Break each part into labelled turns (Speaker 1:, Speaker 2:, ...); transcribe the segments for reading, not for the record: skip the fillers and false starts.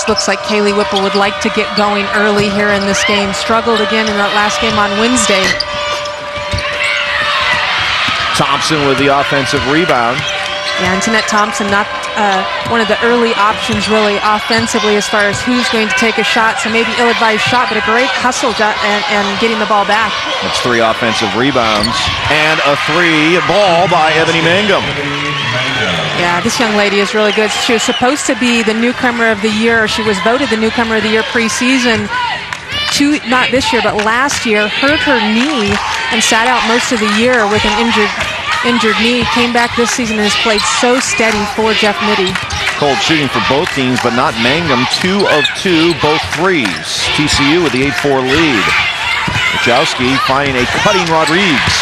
Speaker 1: just looks like Kaylee Whipple would like to get going early here in this game. Struggled again in that last game on Wednesday.
Speaker 2: Thompson with the offensive rebound.
Speaker 1: Yeah, Antoinette Thompson, not one of the early options really offensively as far as who's going to take a shot. So maybe ill-advised shot, but a great hustle and getting the ball back.
Speaker 2: That's 3 offensive rebounds and a 3 ball by Ebony Mangum.
Speaker 1: Yeah, this young lady is really good. She was supposed to be the newcomer of the year. She was voted the newcomer of the year preseason. Not this year, but last year, hurt her knee and sat out most of the year with an injured knee. Came back this season and has played so steady for Jeff Mitty.
Speaker 2: Cold shooting for both teams, but not Mangum. 2 of 2, both threes. TCU with the 8-4 lead. Wachowski finding a cutting Rodriguez.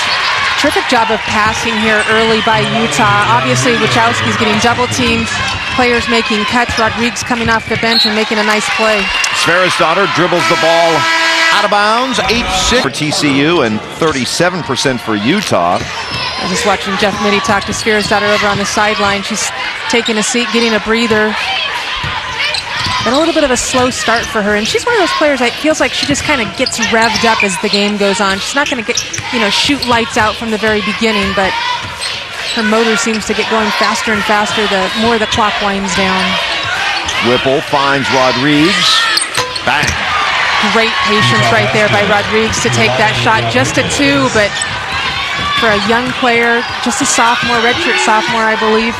Speaker 1: Terrific job of passing here early by Utah. Obviously, Wachowski's getting double teamed. Players making cuts. Rodriguez coming off the bench and making a nice play.
Speaker 2: Sverresdottir dribbles the ball out of bounds. 8-6 for TCU and 37% for Utah.
Speaker 1: I was just watching Jeff Mitty talk to Sverresdottir over on the sideline. She's taking a seat, getting a breather. Been a little bit of a slow start for her, and she's one of those players that feels like she just kind of gets revved up as the game goes on. She's not going to get, shoot lights out from the very beginning, but her motor seems to get going faster and faster the more the clock winds down.
Speaker 2: Whipple finds Rodriguez. Bang.
Speaker 1: Great patience right there by Rodriguez to take that shot. Just a 2, but for a young player, just a sophomore, redshirt sophomore, I believe.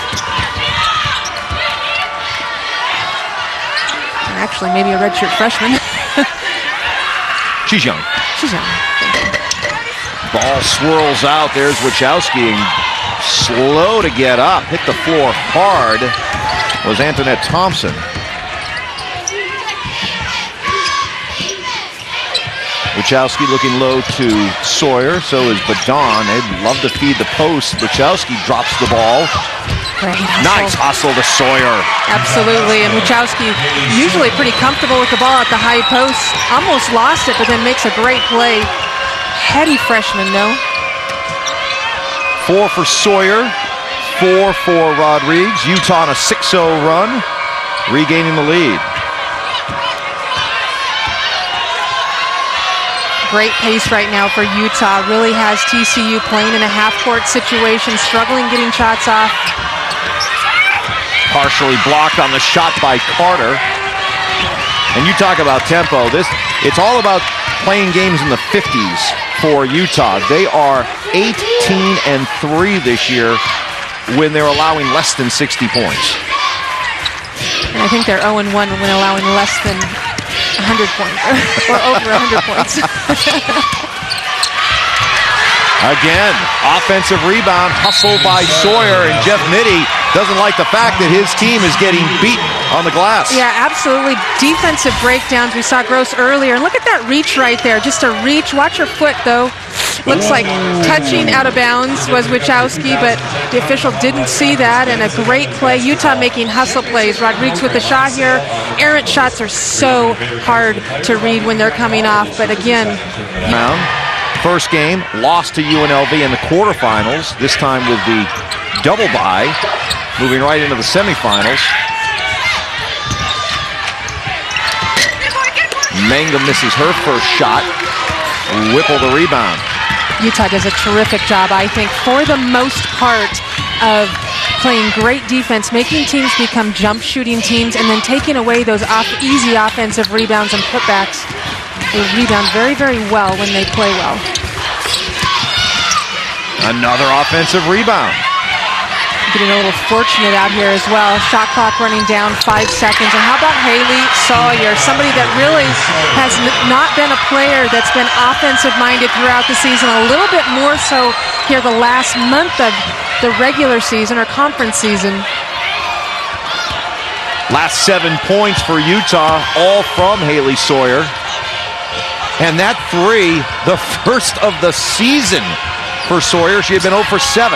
Speaker 1: Actually, maybe a redshirt freshman.
Speaker 2: She's young.
Speaker 1: She's young.
Speaker 2: Ball swirls out. There's Wachowski. Slow to get up. Hit the floor hard was Antoinette Thompson. Wachowski looking low to Sawyer. So is Badon. They'd love to feed the post. Wachowski drops the ball.
Speaker 1: Great hustle.
Speaker 2: Nice hustle to Sawyer.
Speaker 1: Absolutely, and Wachowski usually pretty comfortable with the ball at the high post. Almost lost it, but then makes a great play. Heady freshman, though.
Speaker 2: 4 for Sawyer, 4 for Rodriguez. Utah on a 6-0 run, regaining the lead.
Speaker 1: Great pace right now for Utah. Really has TCU playing in a half-court situation, struggling getting shots off.
Speaker 2: Partially blocked on the shot by Carter. And you talk about tempo. It's all about playing games in the 50s for Utah. They are 18-3 this year when they're allowing less than 60 points.
Speaker 1: And I think they're 0-1 when allowing less than 100 points, or over 100 points.
Speaker 2: Again, offensive rebound, hustle by Sawyer, and Jeff Mitty doesn't like the fact that his team is getting beat on the glass.
Speaker 1: Yeah, absolutely. Defensive breakdowns. We saw Gross earlier. And look at that reach right there. Just a reach. Watch her foot, though. Looks like touching out of bounds was Wachowski, but the official didn't see that. And a great play. Utah making hustle plays. Rodriguez with the shot here. Errant shots are so hard to read when they're coming off. But again,
Speaker 2: first game, lost to UNLV in the quarterfinals, this time with the double bye, moving right into the semifinals. Mangum misses her first shot. Whipple the rebound.
Speaker 1: Utah does a terrific job, I think, for the most part, of playing great defense, making teams become jump shooting teams, and then taking away those easy offensive rebounds and putbacks. They rebound very, very well when they play well.
Speaker 2: Another offensive rebound.
Speaker 1: Getting a little fortunate out here as well. Shot clock running down 5 seconds. And how about Halie Sawyer, somebody that really has not been a player that's been offensive-minded throughout the season, a little bit more so here the last month of the regular season or conference season.
Speaker 2: Last 7 points for Utah, all from Halie Sawyer. And that 3, the first of the season for Sawyer. She had been 0 for 7.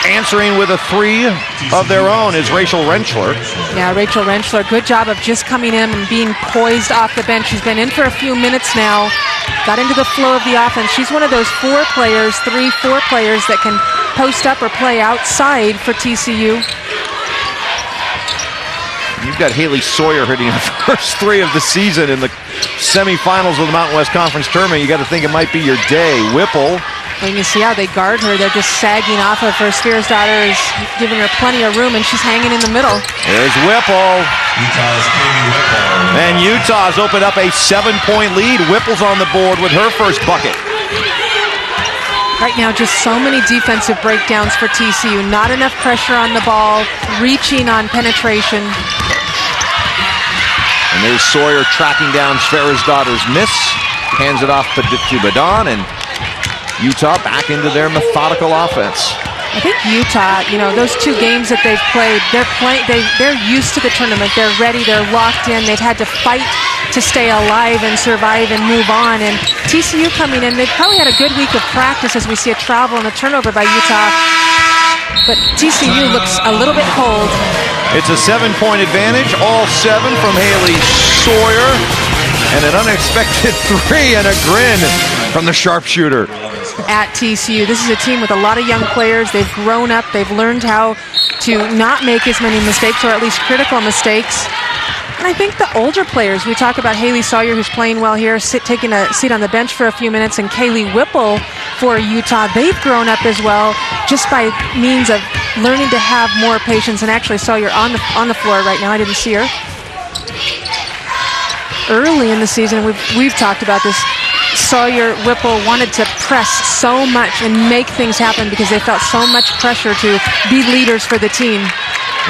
Speaker 2: Answering with a 3 of their own is Rachel Rentschler.
Speaker 1: Yeah, Rachel Rentschler, good job of just coming in and being poised off the bench. She's been in for a few minutes now, got into the flow of the offense. She's one of those 4 players, 3-4 players that can post up or play outside for TCU.
Speaker 2: You You've got Halie Sawyer hitting her first 3 of the season in the semifinals of the Mountain West Conference Tournament. You got to think it might be your day. Whipple.
Speaker 1: Well, you can see how they guard her. They're just sagging off of her. Daughter is giving her plenty of room, and she's hanging in the middle.
Speaker 2: There's Whipple. And Utah's opened up a 7-point lead. Whipple's on the board with her first bucket.
Speaker 1: Right now, just so many defensive breakdowns for TCU. Not enough pressure on the ball, reaching on penetration.
Speaker 2: And there's Sawyer tracking down Daughter's miss. Hands it off to Badon, and Utah back into their methodical offense.
Speaker 1: I think Utah, those 2 games that they've played, they're used to the tournament. They're ready. They're locked in. They've had to fight to stay alive and survive and move on. And TCU coming in, they've probably had a good week of practice as we see a travel and a turnover by Utah. But TCU looks a little bit cold.
Speaker 2: It's a 7-point advantage, all 7 from Halie Sawyer. And an unexpected 3 and a grin from the sharpshooter.
Speaker 1: At TCU, this is a team with a lot of young players. They've grown up. They've learned how to not make as many mistakes, or at least critical mistakes. And I think the older players, we talk about Halie Sawyer, who's playing well here, taking a seat on the bench for a few minutes, and Kaylee Whipple for Utah. They've grown up as well, just by means of learning to have more patience. And actually, Sawyer on the floor right now. I didn't see her. Early in the season, we've talked about this. Sawyer, Whipple wanted to press so much and make things happen because they felt so much pressure to be leaders for the team.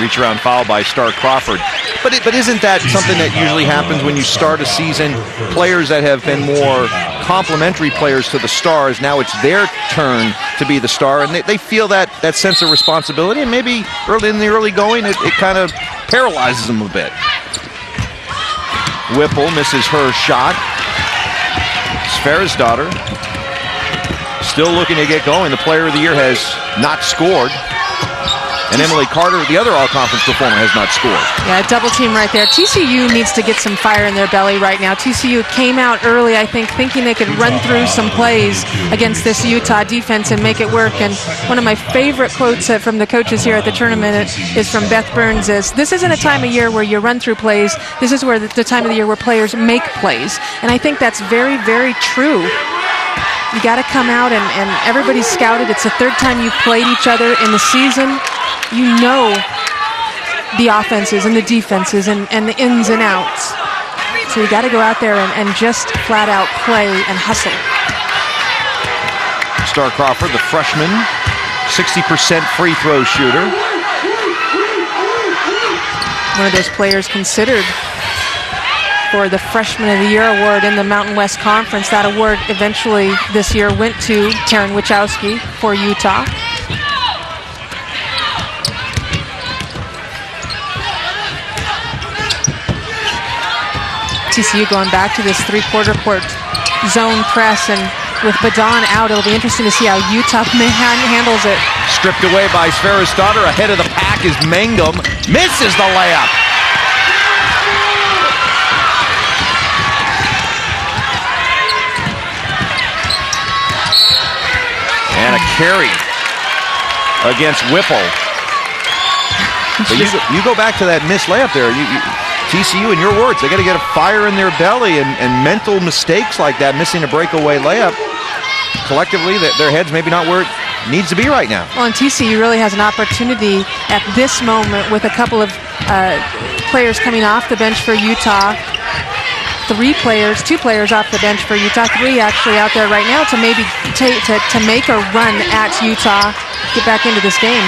Speaker 2: Reach around foul by Star Crawford. But isn't that something that usually happens when you start a season? Players that have been more complementary players to the stars, now it's their turn to be the star, and they feel that sense of responsibility, and maybe in the early going, it kind of paralyzes them a bit. Whipple misses her shot. Daughter still looking to get going. The player of the year has not scored. And Emily Carter, the other all-conference performer, has not scored.
Speaker 1: Yeah, double team right there. TCU needs to get some fire in their belly right now. TCU came out early, I think, thinking they could run through some plays against this Utah defense and make it work. And one of my favorite quotes from the coaches here at the tournament is from Beth Burns is, "This isn't a time of year where you run through plays. This is where the time of the year where players make plays." And I think that's very, very true. You got to come out and everybody's scouted. It's the 3rd time you've played each other in the season. You know the offenses and the defenses and the ins and outs. So you got to go out there and just flat out play and hustle.
Speaker 2: Star Crawford, the freshman, 60% free throw shooter.
Speaker 1: One of those players considered for the Freshman of the Year award in the Mountain West Conference. That award eventually this year went to Taryn Wachowski for Utah. TCU going back to this 3/4 court zone press, and with Badon out, it'll be interesting to see how Utah handles it.
Speaker 2: Stripped away by Daughter. Ahead of the pack is Mangum. Misses the layup. And a carry against Whipple. But you go back to that missed layup there. TCU, in your words, they got to get a fire in their belly, and mental mistakes like that, missing a breakaway layup, collectively, their head's maybe not where it needs to be right now.
Speaker 1: Well, and TCU really has an opportunity at this moment with a couple of players coming off the bench for Utah. 2 players off the bench for Utah, 3 actually out there right now to maybe to make a run at Utah, get back into this game.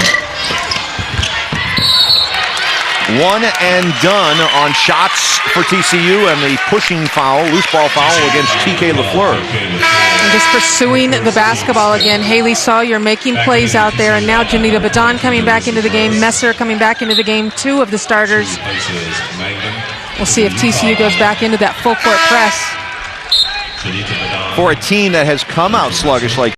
Speaker 2: One and done on shots for TCU, and the pushing foul, loose ball foul against TK LaFleur.
Speaker 1: And just pursuing the basketball again. Halie Sawyer making plays out there, and now Janita Badon coming back into the game. Messer coming back into the game, 2 of the starters. We'll see if TCU goes back into that full court press.
Speaker 2: For a team that has come out sluggish like